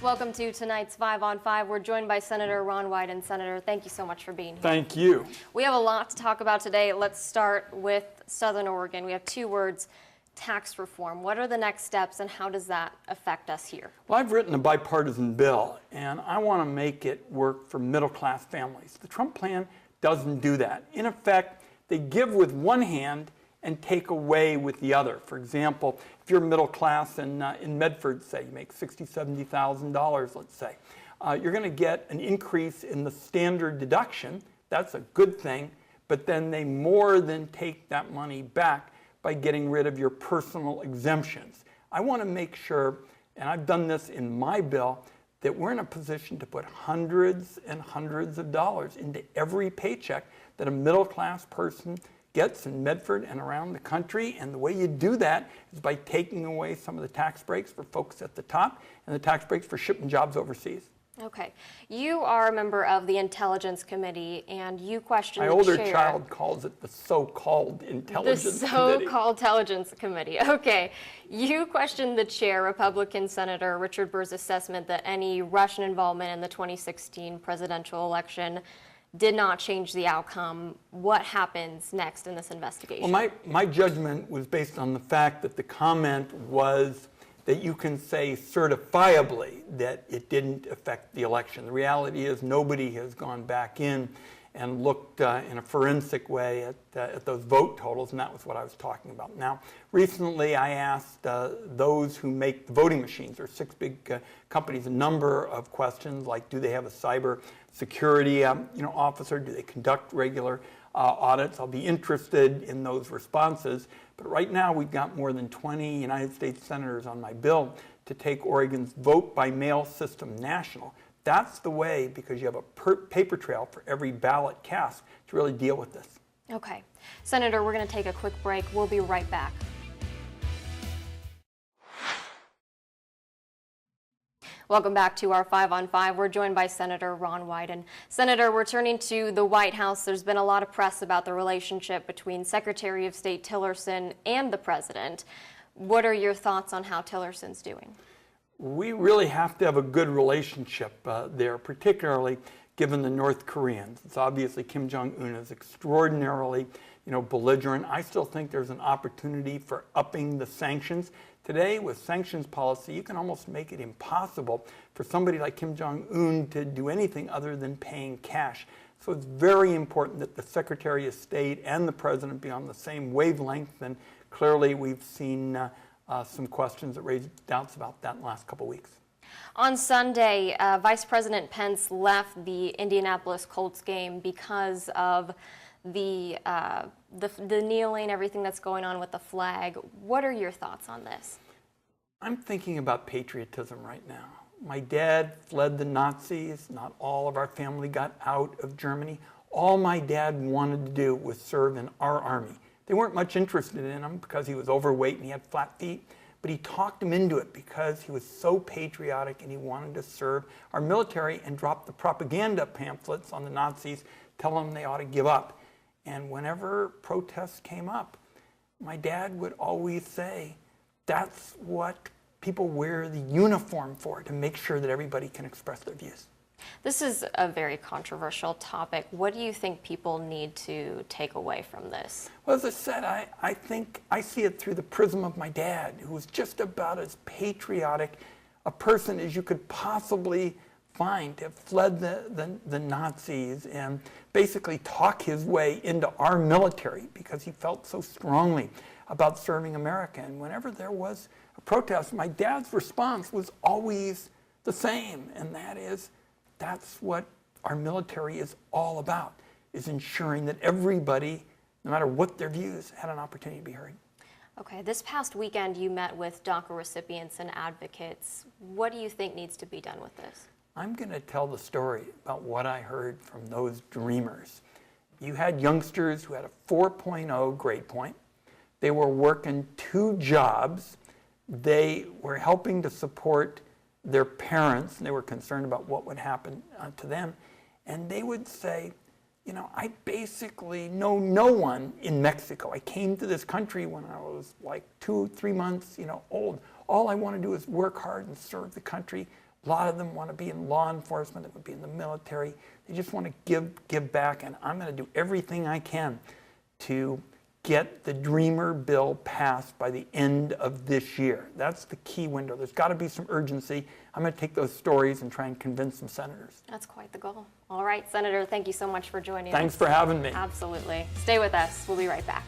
Welcome to tonight's 5 on 5. We're joined by Senator Ron Wyden. Senator, thank you so much for being here. Thank you. We have a lot to talk about today. Let's start with Southern Oregon. We have two words, tax reform. What are the next steps and how does that affect us here? Well, I've written a bipartisan bill and I want to make it work for middle-class families. The Trump plan doesn't do that. In effect, they give with one hand and take away with the other. For example, if you're middle class in Medford, say, you make $60,000, $70,000, let's say, you're going to get an increase in the standard deduction. That's a good thing, but then they more than take that money back by getting rid of your personal exemptions. I want to make sure, and I've done this in my bill, that we're in a position to put hundreds and hundreds of dollars into every paycheck that a middle class person gets in Medford and around the country. And the way you do that is by taking away some of the tax breaks for folks at the top and the tax breaks for shipping jobs overseas. Okay. You are a member of the Intelligence Committee and you question the chair. My older child calls it the so-called Intelligence Committee. The so-called Intelligence Committee. Okay. You questioned the chair, Republican Senator Richard Burr's assessment that any Russian involvement in the 2016 presidential election did not change the outcome. What happens next in this investigation? Well, my judgment was based on the fact that the comment was that you can say certifiably that it didn't affect the election. The reality is nobody has gone back in and looked in a forensic way at those vote totals, and that was what I was talking about. Now, recently I asked those who make the voting machines, or 6 big companies, a number of questions like, do they have a cyber security officer? Do they conduct regular audits? I'll be interested in those responses. But right now we've got more than 20 United States senators on my bill to take Oregon's vote-by-mail system national. That's the way, because you have a paper trail for every ballot cast, to really deal with this. Okay. Senator, we're going to take a quick break. We'll be right back. Welcome back to our 5 on 5. We're joined by Senator Ron Wyden. Senator, returning to the White House, there's been a lot of press about the relationship between Secretary of State Tillerson and the President. What are your thoughts on how Tillerson's doing? We really have to have a good relationship there, particularly given the North Koreans. It's obviously Kim Jong-un is extraordinarily, belligerent. I still think there's an opportunity for upping the sanctions. Today, with sanctions policy, you can almost make it impossible for somebody like Kim Jong-un to do anything other than paying cash. So it's very important that the Secretary of State and the President be on the same wavelength, and clearly we've seen some questions that raised doubts about that in the last couple of weeks. On Sunday, Vice President Pence left the Indianapolis Colts game because of the kneeling, everything that's going on with the flag. What are your thoughts on this? I'm thinking about patriotism right now. My dad fled the Nazis. Not all of our family got out of Germany. All my dad wanted to do was serve in our army. They weren't much interested in him because he was overweight and he had flat feet, but he talked him into it because he was so patriotic and he wanted to serve our military and drop the propaganda pamphlets on the Nazis, telling them they ought to give up. And whenever protests came up, my dad would always say, that's what people wear the uniform for, to make sure that everybody can express their views. This is a very controversial topic. What do you think people need to take away from this? Well, as I said, I think I see it through the prism of my dad, who was just about as patriotic a person as you could possibly find, to have fled the Nazis and basically talk his way into our military because he felt so strongly about serving America. And whenever there was a protest, my dad's response was always the same, and that is, that's what our military is all about, is ensuring that everybody, no matter what their views, had an opportunity to be heard. Okay, this past weekend you met with DACA recipients and advocates. What do you think needs to be done with this? I'm going to tell the story about what I heard from those dreamers. You had youngsters who had a 4.0 grade point. They were working 2 jobs. They were helping to support their parents, and they were concerned about what would happen to them. And they would say, I basically know no one in Mexico. I came to this country when I was like 2, 3 months, old. All I want to do is work hard and serve the country. A lot of them want to be in law enforcement, they would be in the military. They just want to give back, and I'm going to do everything I can to get the Dreamer bill passed by the end of this year. That's the key window. There's got to be some urgency. I'm going to take those stories and try and convince some senators. That's quite the goal. All right, Senator, thank you so much for joining us. Thanks for having me. Absolutely. Stay with us. We'll be right back.